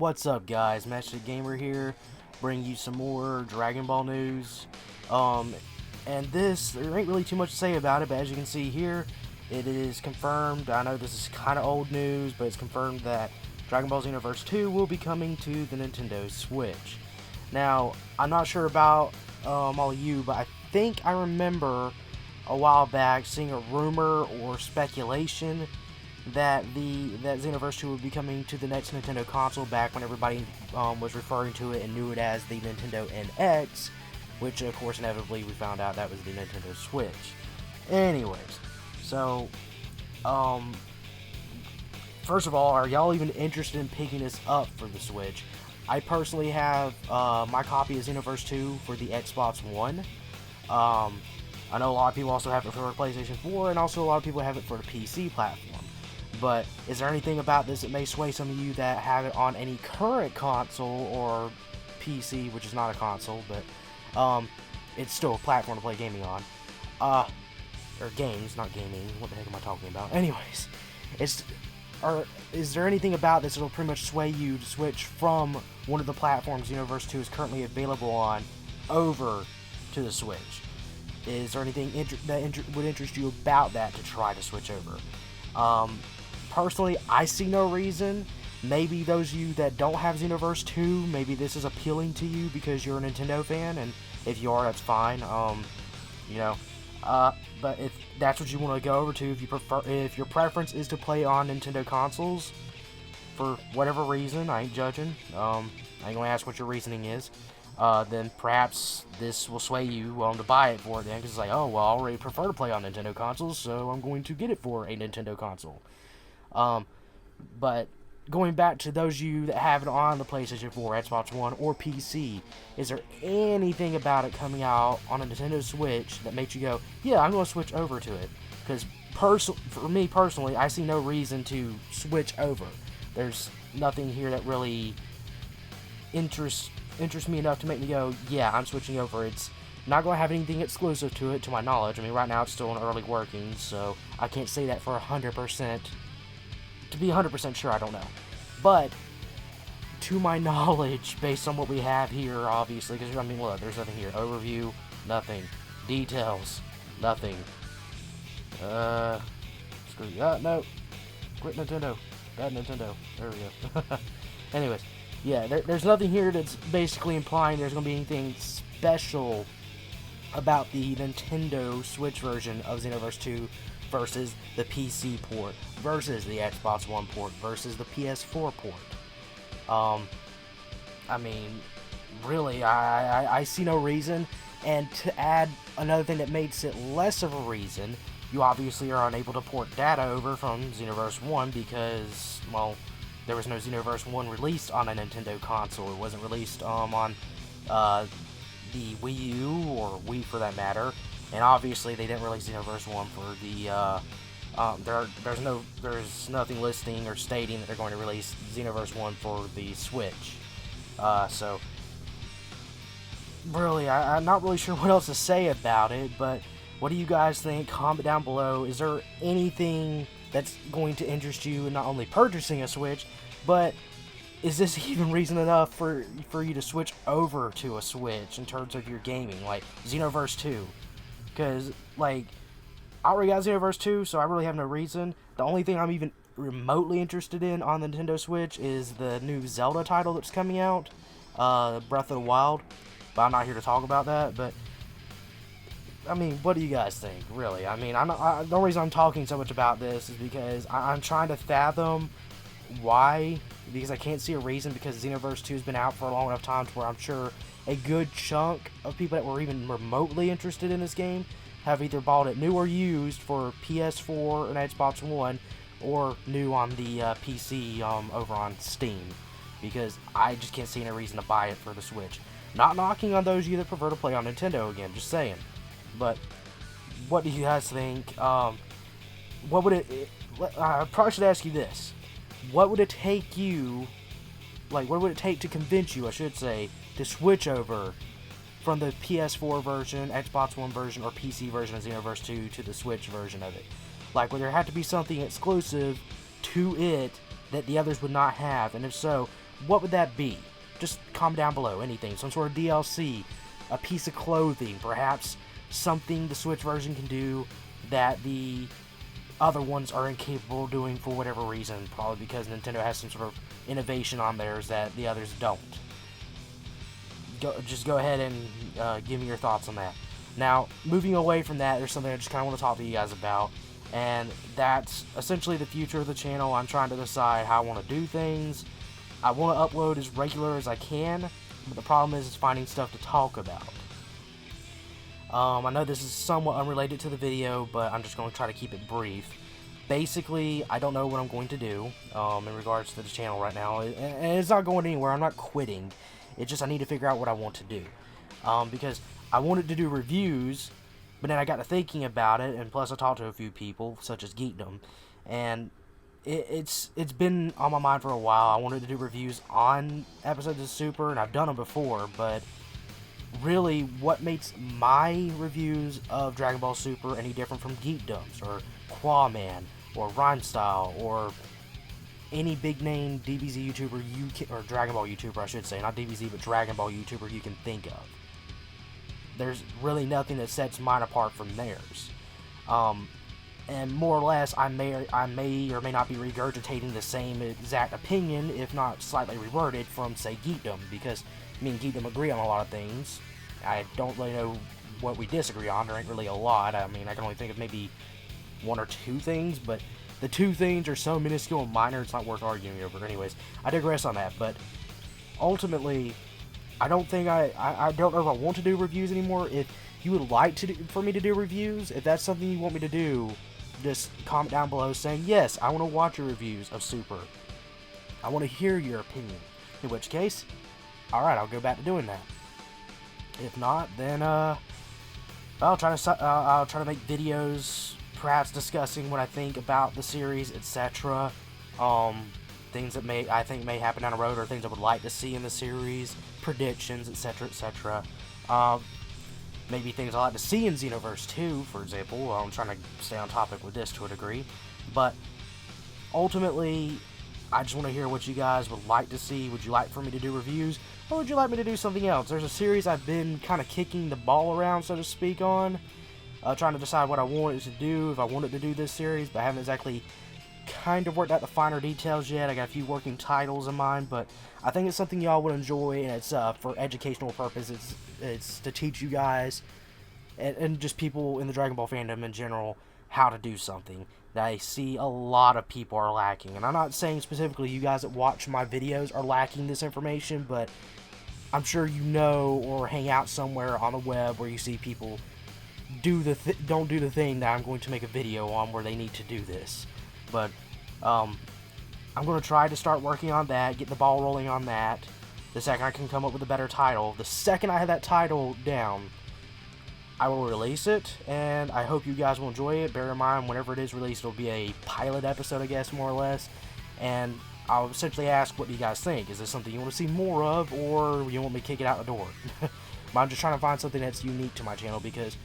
What's up, guys? Master Gamer here, bringing you some more Dragon Ball news. And there ain't really too much to say about it, but as you can see here, it is confirmed. I know this is kind of old news, but it's confirmed that Dragon Ball Xenoverse 2 will be coming to the Nintendo Switch. Now, I'm not sure about all of you, but I think I remember a while back seeing a rumor or speculation that Xenoverse 2 would be coming to the next Nintendo console back when everybody was referring to it and knew it as the Nintendo NX, which of course inevitably we found out that was the Nintendo Switch. Anyways, so first of all, are y'all even interested in picking this up for the Switch? I personally have my copy of Xenoverse 2 for the Xbox One. I know a lot of people also have it for the PlayStation 4, and also a lot of people have it for the PC platform. But is there anything about this that may sway some of you that have it on any current console or PC, which is not a console, but it's still a platform to play gaming on? Or games, not gaming. What the heck am I talking about? Anyways, is there anything about this that'll pretty much sway you to switch from one of the platforms Xenoverse 2 is currently available on over to the Switch? Is there anything that would interest you about that to try to switch over? Personally, I see no reason. Maybe those of you that don't have Xenoverse 2, maybe this is appealing to you because you're a Nintendo fan, and if you are, that's fine. But if that's what you want to go over to, if your preference is to play on Nintendo consoles, for whatever reason, I ain't judging. I ain't gonna ask what your reasoning is. Then perhaps this will sway you to buy it for it then, because it's like, oh, well, I already prefer to play on Nintendo consoles, so I'm going to get it for a Nintendo console. But going back to those of you that have it on the PlayStation 4, Xbox One, or PC, is there anything about it coming out on a Nintendo Switch that makes you go, yeah, I'm going to switch over to it? Because for me personally, I see no reason to switch over. There's nothing here that really interests me enough to make me go, yeah, I'm switching over. It's not going to have anything exclusive to it, to my knowledge. I mean, right now it's still in early working, so I can't say that for 100%. To be 100% sure, I don't know. But, to my knowledge, based on what we have here, obviously, because, I mean, look, there's nothing here. Overview, nothing. Details, nothing. Screw you. No. Quit Nintendo. Bad Nintendo. There we go. Anyways, yeah, there's nothing here that's basically implying there's going to be anything special about the Nintendo Switch version of Xenoverse 2 versus the PC port, versus the Xbox One port, versus the PS4 port. I mean, really, I see no reason. And to add another thing that makes it less of a reason, you obviously are unable to port data over from Xenoverse 1 because, well, there was no Xenoverse 1 released on a Nintendo console. It wasn't released on the Wii U, or Wii for that matter. And obviously they didn't release Xenoverse 1 for the, there's nothing listing or stating that they're going to release Xenoverse 1 for the Switch. So, really, I'm not really sure what else to say about it, but what do you guys think? Comment down below. Is there anything that's going to interest you in not only purchasing a Switch, but is this even reason enough for you to switch over to a Switch in terms of your gaming, like Xenoverse 2? Because, like, I already got Xenoverse 2, so I really have no reason. The only thing I'm even remotely interested in on the Nintendo Switch is the new Zelda title that's coming out, Breath of the Wild. But I'm not here to talk about that, but, I mean, what do you guys think, really? I mean, the only reason I'm talking so much about this is because I'm trying to fathom why, because I can't see a reason, because Xenoverse 2 has been out for a long enough time to where I'm sure a good chunk of people that were even remotely interested in this game have either bought it new or used for PS4 and Xbox One, or new on the PC over on Steam, because I just can't see any reason to buy it for the Switch. Not knocking on those of you that prefer to play on Nintendo again, just saying. But what do you guys think? I probably should ask you this. What would it take you, what would it take to convince you, I should say, to switch over from the PS4 version, Xbox One version, or PC version of Xenoverse 2 to the Switch version of it? Like, would there have to be something exclusive to it that the others would not have? And if so, what would that be? Just comment down below. Anything. Some sort of DLC, a piece of clothing, perhaps something the Switch version can do that the other ones are incapable of doing for whatever reason. Probably because Nintendo has some sort of innovation on theirs that the others don't. Just go ahead and give me your thoughts on that. Now, moving away from that, there's something I just kind of want to talk to you guys about, and that's essentially the future of the channel. I'm trying to decide how I want to do things. I want to upload as regular as I can, but the problem is finding stuff to talk about. I know this is somewhat unrelated to the video, but I'm just going to try to keep it brief. Basically, I don't know what I'm going to do in regards to the channel right now, and it's not going anywhere. I'm not quitting. It's just I need to figure out what I want to do, because I wanted to do reviews, but then I got to thinking about it, and plus I talked to a few people, such as Geekdom, and it's been on my mind for a while. I wanted to do reviews on episodes of Super, and I've done them before, but really, what makes my reviews of Dragon Ball Super any different from Geekdom's, or Quaman, or Rhymestyle, or any big name DBZ YouTuber or Dragon Ball YouTuber, I should say, not DBZ, but Dragon Ball YouTuber you can think of. There's really nothing that sets mine apart from theirs. And more or less, I may or may not be regurgitating the same exact opinion, if not slightly reworded, from, say, Geekdom, because me and Geekdom agree on a lot of things. I don't really know what we disagree on. There ain't really a lot. I mean, I can only think of maybe one or two things, but the two things are so minuscule and minor, it's not worth arguing over. Anyways, I digress on that, but ultimately, I don't think I don't know if I want to do reviews anymore. If you would like for me to do reviews, if that's something you want me to do, just comment down below saying, yes, I want to watch your reviews of Super. I want to hear your opinion. In which case, alright, I'll go back to doing that. If not, then, I'll try to make videos, perhaps discussing what I think about the series, etc. Things that I think may happen down the road, or things I would like to see in the series, predictions, etc., etc. Maybe things I like to see in Xenoverse 2, for example. I'm trying to stay on topic with this to a degree, but ultimately, I just want to hear what you guys would like to see. Would you like for me to do reviews, or would you like me to do something else? There's a series I've been kind of kicking the ball around, so to speak, on. Trying to decide what I wanted to do, if I wanted to do this series, but I haven't exactly kind of worked out the finer details yet. I got a few working titles in mind, but I think it's something y'all would enjoy, and it's for educational purposes. It's to teach you guys, and just people in the Dragon Ball fandom in general, how to do something that I see a lot of people are lacking. And I'm not saying specifically you guys that watch my videos are lacking this information, but I'm sure you know or hang out somewhere on the web where you see people don't do the thing that I'm going to make a video on where they need to do this. But I'm going to try to start working on that, get the ball rolling on that. The second I can come up with a better title, the second I have that title down, I will release it, and I hope you guys will enjoy it. Bear in mind, whenever it is released, it'll be a pilot episode, I guess, more or less. And I'll essentially ask, what do you guys think? Is this something you want to see more of, or you want me to kick it out the door? But I'm just trying to find something that's unique to my channel, because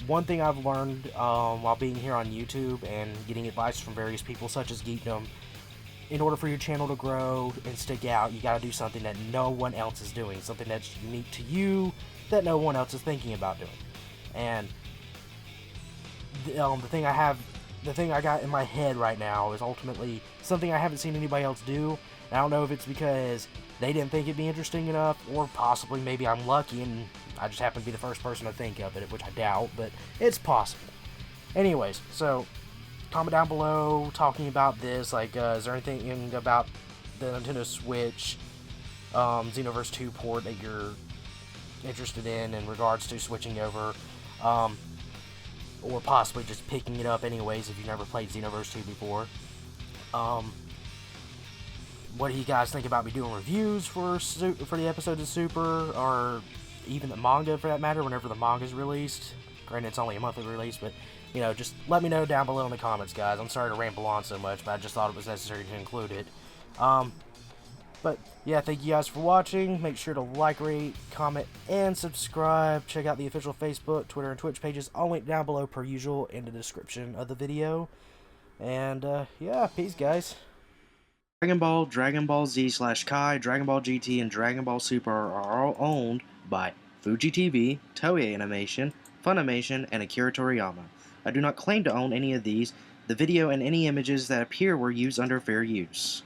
one thing I've learned while being here on YouTube and getting advice from various people such as Geekdom, in order for your channel to grow and stick out, you gotta do something that no one else is doing, something that's unique to you that no one else is thinking about doing. And the thing I got in my head right now is ultimately something I haven't seen anybody else do. And I don't know if it's because they didn't think it'd be interesting enough, or possibly maybe I'm lucky and I just happen to be the first person to think of it, which I doubt, but it's possible. Anyways, so comment down below talking about this, like, is there anything about the Nintendo Switch Xenoverse 2 port that you're interested in regards to switching over, or possibly just picking it up anyways if you've never played Xenoverse 2 before. What do you guys think about me doing reviews for the episodes of Super, or even the manga for that matter, whenever the manga's released? Granted, it's only a monthly release, but you know, just let me know down below in the comments, guys. I'm sorry to ramble on so much, but I just thought it was necessary to include it. But yeah, thank you guys for watching. Make sure to like, rate, comment, and subscribe. Check out the official Facebook, Twitter, and Twitch pages. All linked down below per usual in the description of the video. And yeah, peace, guys. Dragon Ball, Dragon Ball Z slash Kai, Dragon Ball GT, and Dragon Ball Super are all owned by Fuji TV, Toei Animation, Funimation, and Akira Toriyama. I do not claim to own any of these. The video and any images that appear were used under fair use.